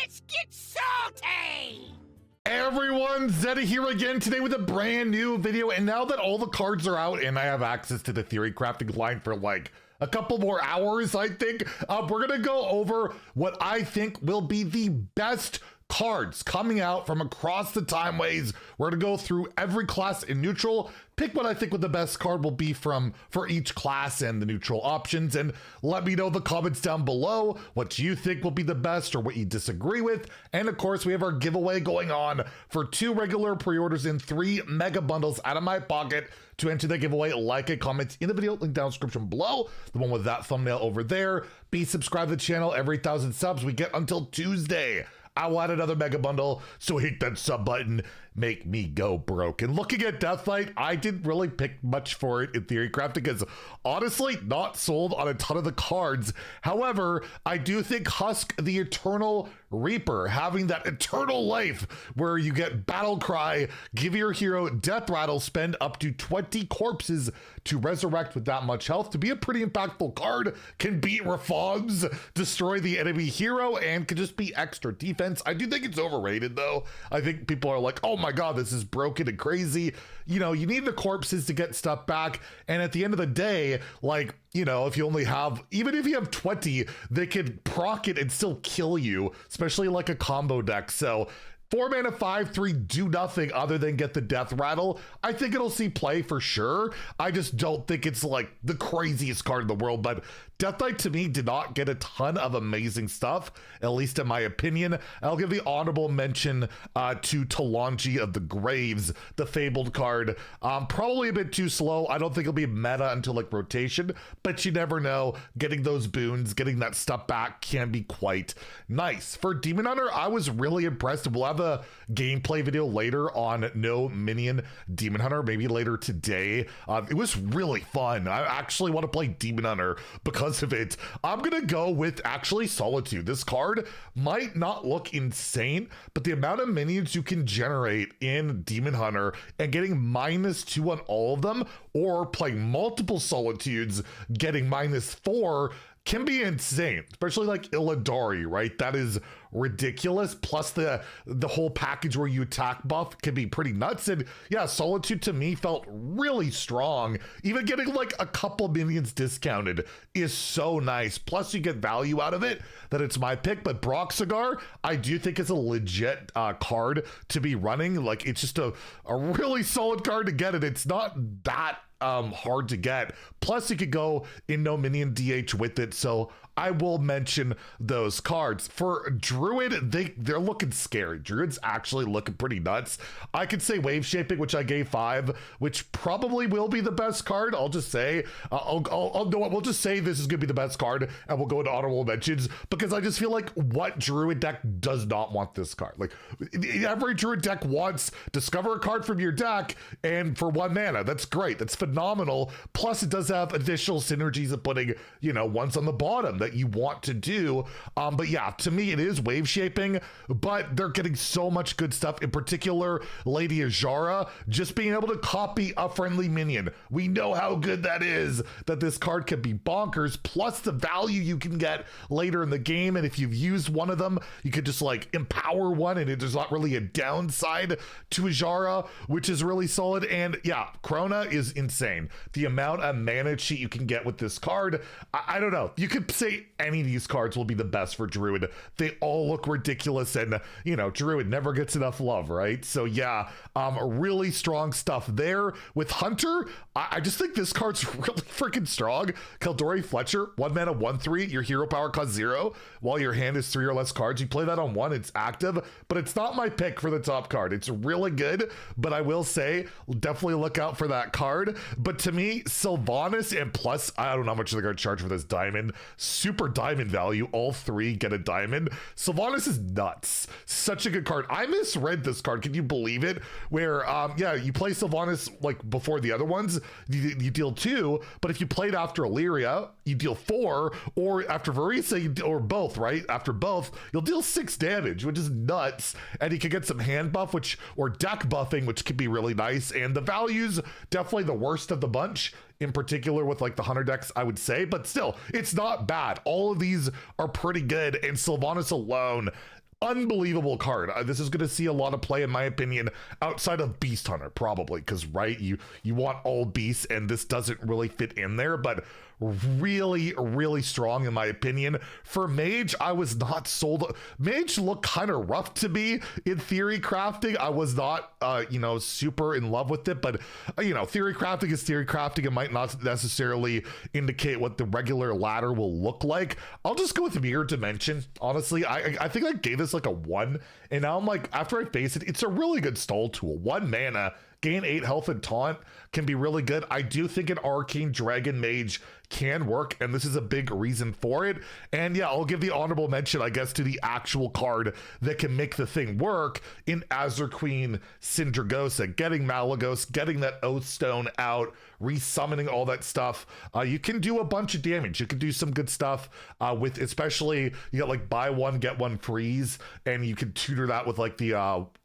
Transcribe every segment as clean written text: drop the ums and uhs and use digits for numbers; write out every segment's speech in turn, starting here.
Let's get salty! Hey everyone, Zeddy here again today with a brand new video. And now that all the cards are out and I have access to the theory crafting line for like a couple more hours, I think, we're gonna go over what I think will be the best cards coming out from Across the Timeways. We're gonna go through every class in neutral, pick what I think what the best card will be for each class and the neutral options, and let me know in the comments down below what you think will be the best or what you disagree with. And of course, we have our giveaway going on for 2 regular pre-orders and 3 mega bundles out of my pocket. To enter the giveaway, like and comment in the video, link down in the description below, the one with that thumbnail over there. Be subscribed to the channel. Every 1,000 subs we get until Tuesday, I will add another mega bundle, so hit that sub button, make me go broke. And looking at Deathlight, I didn't really pick much for it in theory crafting because honestly, not sold on a ton of the cards. However, I do think Husk the Eternal Reaper, having that eternal life where you get Battle Cry, give your hero Death Rattle, spend up to 20 corpses to resurrect with that much health, to be a pretty impactful card, can beat Reforms, destroy the enemy hero, and can just be extra defense. I do think it's overrated though. I think people are like, oh my god, this is broken and crazy. You know, you need the corpses to get stuff back, and at the end of the day, like, you know, if you only have, even if you have 20, they can proc it and still kill you, especially like a combo deck. So 4 mana, 5/3, do nothing other than get the Death Rattle. I think it'll see play for sure. I just don't think it's like the craziest card in the world, but Deathlight to me did not get a ton of amazing stuff, at least in my opinion. I'll give the honorable mention to Talanji of the Graves, the Fabled card. Probably a bit too slow. I don't think it'll be meta until like rotation, but you never know. Getting those boons, getting that stuff back can be quite nice. For Demon Hunter, I was really impressed. We'll have a gameplay video later on No Minion Demon Hunter, maybe later today. It was really fun. I actually want to play Demon Hunter because of it. I'm gonna go with actually Solitude. This card might not look insane, but the amount of minions you can generate in Demon Hunter and getting -2 on all of them, or playing multiple Solitudes getting -4, can be insane, especially like Illidari, right? That is ridiculous. Plus the whole package where you attack buff can be pretty nuts. And yeah, Solitude to me felt really strong. Even getting like a couple minions discounted is so nice. Plus you get value out of it, that it's my pick. But Broxigar, I do think is a legit card to be running. Like, it's just a really solid card to get, and it's not that hard to get. Plus you could go in No Minion DH with it, so I will mention those cards. For Druid, they're looking scary. Druid's actually looking pretty nuts. I could say Wave Shaping, which I gave 5, which probably will be the best card. I'll just say, we'll just say this is gonna be the best card, and we'll go into honorable mentions, because I just feel like what Druid deck does not want this card? Like, every Druid deck wants discover a card from your deck, and for 1 mana, that's great. That's phenomenal. Plus it does have additional synergies of putting, you know, ones on the bottom that you want to do. But yeah, to me it is Wave Shaping, but they're getting so much good stuff. In particular, Lady Ajara, just being able to copy a friendly minion. We know how good that is, that this card can be bonkers, plus the value you can get later in the game. And if you've used one of them, you could just like empower one, and there's not really a downside to Ajara, which is really solid. And yeah, Krona is insane. The amount of mana cheat you can get with this card, I don't know. You could say any of these cards will be the best for Druid. They all look ridiculous, and you know, Druid never gets enough love, right? So yeah, really strong stuff there. With Hunter, I just think this card's really freaking strong. Kaldori Fletcher, 1 mana, 1/3, your hero power costs 0. While your hand is 3 or less cards, you play that on 1, it's active, but it's not my pick for the top card. It's really good, but I will say, definitely look out for that card. But to me, Sylvanas, and plus, I don't know how much they're gonna charge for this diamond. Super diamond value, all 3 get a diamond. Sylvanas is nuts. Such a good card. I misread this card, can you believe it? Where, yeah, you play Sylvanas like before the other ones, you deal 2, but if you played after Illyria, you deal 4, or after Varisa, or both, right? After both, you'll deal 6 damage, which is nuts. And you can get some hand buff, or deck buffing, which can be really nice. And the values, definitely the worst of the bunch. in particular with like the Hunter decks, I would say, but still, it's not bad. All of these are pretty good, and Sylvanas alone, unbelievable card. This is going to see a lot of play, in my opinion, outside of Beast Hunter, probably, because, right, you want all beasts, and this doesn't really fit in there, but really, really strong, in my opinion. For Mage, I was not sold. Mage looked kind of rough to me in theory crafting. I was not, super in love with it, but, theory crafting is theory crafting. It might not necessarily indicate what the regular ladder will look like. I'll just go with Mirror Dimension. Honestly, I think I gave this like a 1, and now I'm like, after I face it, it's a really good stall tool. 1 mana, gain 8 health and taunt can be really good. I do think an Arcane Dragon Mage can work, and this is a big reason for it. And yeah, I'll give the honorable mention, I guess, to the actual card that can make the thing work in Azure Queen Syndragosa, getting Malagos, getting that Oath Stone out, resummoning all that stuff. You can do a bunch of damage. You can do some good stuff with, especially, you got like buy one, get one freeze, and you can tutor that with like the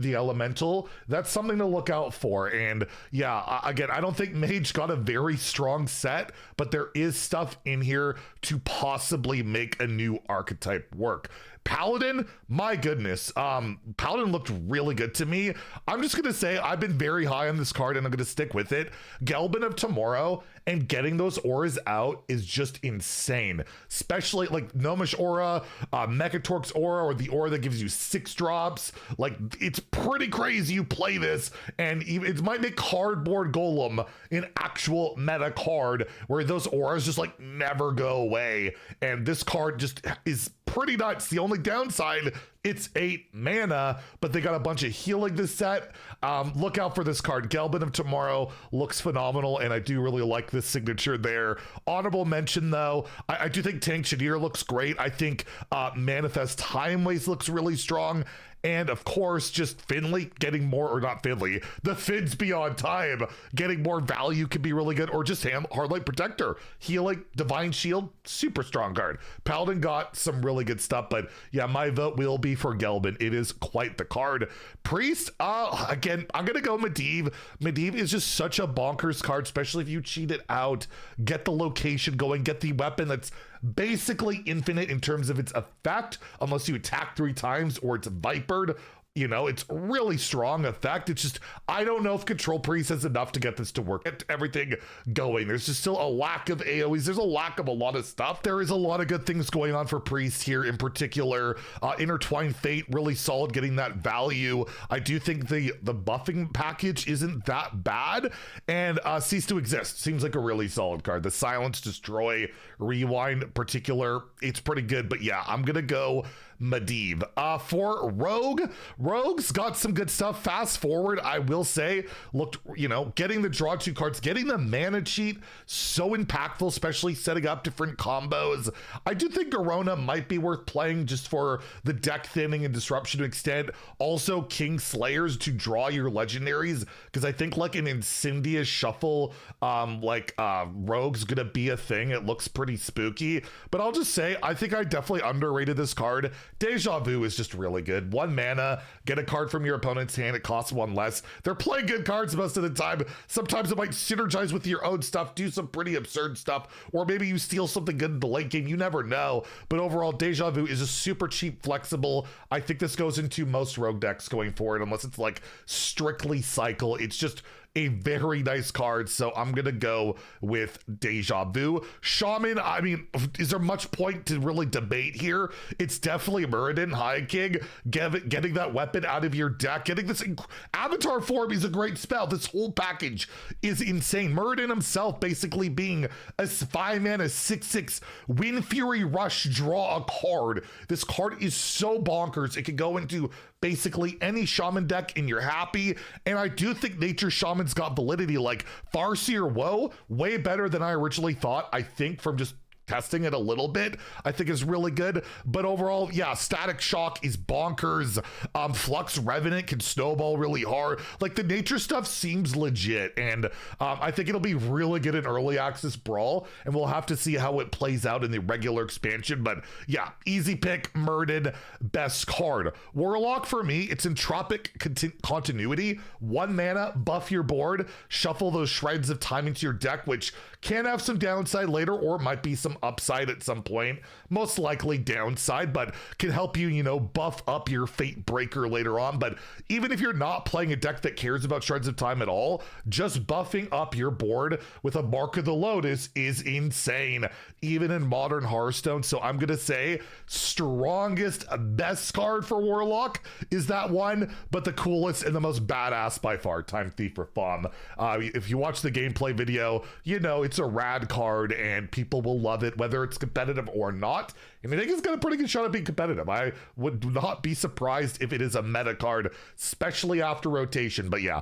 elemental. That's something to look out for. And yeah, again, I don't think Mage got a very strong set, but there is stuff in here to possibly make a new archetype work. Paladin, my goodness, Paladin looked really good to me. I'm just gonna say I've been very high on this card, and I'm gonna stick with it. Gelbin of Tomorrow and getting those auras out is just insane, especially like Gnomish aura, Mechatork's aura, or the aura that gives you 6 drops. Like, it's pretty crazy. You play this, and it might make Cardboard Golem an actual meta card where those auras just like never go away, and this card just is pretty nuts. The only downside, it's 8 mana, but they got a bunch of healing this set. Look out for this card. Gelbin of Tomorrow looks phenomenal, and I do really like this signature there. Honorable mention, though, I do think Tank Shadir looks great. I think Manifest Timeways looks really strong. And of course, just Finley getting more, or not Finley, the Fins Beyond Time getting more value can be really good, or just Hardlight Protector, healing, Divine Shield, super strong card. Paladin got some really good stuff, but yeah, my vote will be for Gelbin. It is quite the card. Priest, again, I'm gonna go Medivh. Medivh is just such a bonkers card, especially if you cheat it out, get the location going, get the weapon that's basically infinite in terms of its effect, unless you attack 3 times or it's vipered. You know, it's really strong effect. It's just, I don't know if Control Priest has enough to get this to work, get everything going. There's just still a lack of AoEs. There's a lack of a lot of stuff. There is a lot of good things going on for Priest here in particular. Intertwined Fate, really solid, getting that value. I do think the buffing package isn't that bad. And Cease to Exist seems like a really solid card. The Silence, Destroy, Rewind particular, it's pretty good. But yeah, I'm going to go Medivh. For Rogue's got some good stuff. Fast Forward, I will say, looked, getting the draw 2 cards, getting the mana cheat, so impactful, especially setting up different combos. I do think Garona might be worth playing just for the deck thinning and disruption to extent. Also, King Slayers to draw your legendaries, because I think like an Incendious shuffle, Rogue's gonna be a thing. It looks pretty spooky, but I'll just say, I think I definitely underrated this card. Deja Vu is just really good. 1 mana, get a card from your opponent's hand, it costs 1 less. They're playing good cards most of the time. Sometimes it might synergize with your own stuff, do some pretty absurd stuff, or maybe you steal something good in the late game, you never know. But overall, Deja Vu is just super cheap, flexible. I think this goes into most Rogue decks going forward, unless it's like strictly cycle. It's just a very nice card, so I'm gonna go with Deja Vu. Shaman, I mean, is there much point to really debate here? It's definitely Muradin, High King, getting that weapon out of your deck, getting this Avatar form is a great spell. This whole package is insane. Muradin himself basically being a 5-mana 6/6 Wind Fury Rush, draw a card. This card is so bonkers. It can go into basically any Shaman deck and you're happy. And I do think Nature Shaman's got validity. Like Farseer Woe, way better than I originally thought, I think, from just testing it a little bit, I think is really good. But overall, yeah, Static Shock is bonkers. Flux Revenant can snowball really hard. Like, the nature stuff seems legit, and I think it'll be really good in early access Brawl, and we'll have to see how it plays out in the regular expansion. But yeah, easy pick, Murden, best card. Warlock, for me, it's Entropic Continuity. 1 mana, buff your board, shuffle those shreds of time into your deck, which can have some downside later, or it might be some upside at some point, most likely downside, but can help you, you know, buff up your Fate Breaker later on. But even if you're not playing a deck that cares about Shards of Time at all, just buffing up your board with a Mark of the Lotus is insane, even in modern Hearthstone. So I'm gonna say strongest, best card for Warlock is that one, but the coolest and the most badass by far, Time Thief for Fum. If you watch the gameplay video, you know it's a rad card and people will love it whether it's competitive or not. And I think it's got a pretty good shot at being competitive. I would not be surprised if it is a meta card, especially after rotation. But yeah,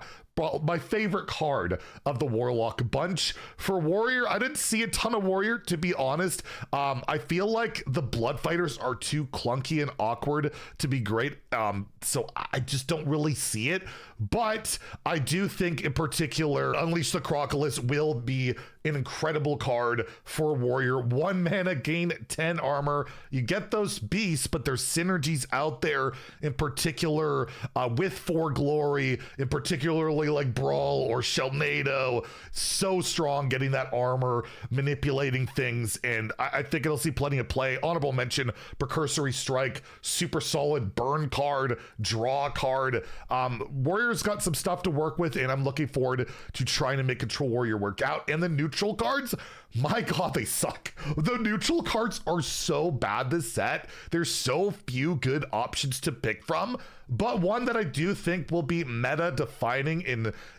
my favorite card of the Warlock bunch. For Warrior, I didn't see a ton of Warrior, to be honest. I feel like the Blood Fighters are too clunky and awkward to be great, so I just don't really see it. But I do think in particular Unleash the Crocodile will be an incredible card for Warrior. 1 mana, gain 10 armor. You get those beasts, but there's synergies out there, in particular with For Glory, in particularly like Brawl or Shelnado. So strong getting that armor, manipulating things, and I think it'll see plenty of play. Honorable mention, Precursory Strike, super solid burn card, draw card. Warrior's got some stuff to work with, and I'm looking forward to trying to make Control Warrior work out. And the neutral cards, my god, they suck. The neutral cards are so bad this set. There's so few good options to pick from, but one that I do think will be meta defining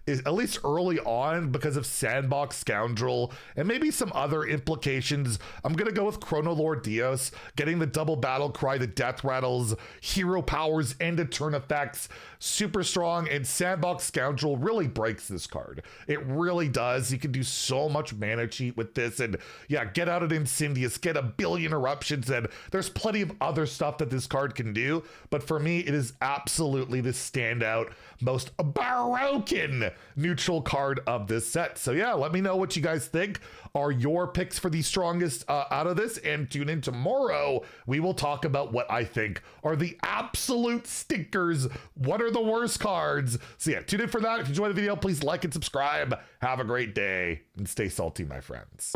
is at least early on because of Sandbox Scoundrel and maybe some other implications. I'm gonna go with Chronolore Dios, getting the double battle cry, the death rattles, hero powers, end of turn effects, super strong. And Sandbox Scoundrel really breaks this card. It really does. You can do so much mana cheat with this, and yeah, get out at Incendious, get a billion eruptions, and there's plenty of other stuff that this card can do. But for me, it is absolutely the standout, most broken neutral card of this set. So yeah, let me know what you guys think are your picks for the strongest out of this, and tune in tomorrow. We will talk about what I think are the absolute stinkers. What are the worst cards? So yeah, tune in for that. If you enjoyed the video, please like and subscribe. Have a great day and stay salty, my friends.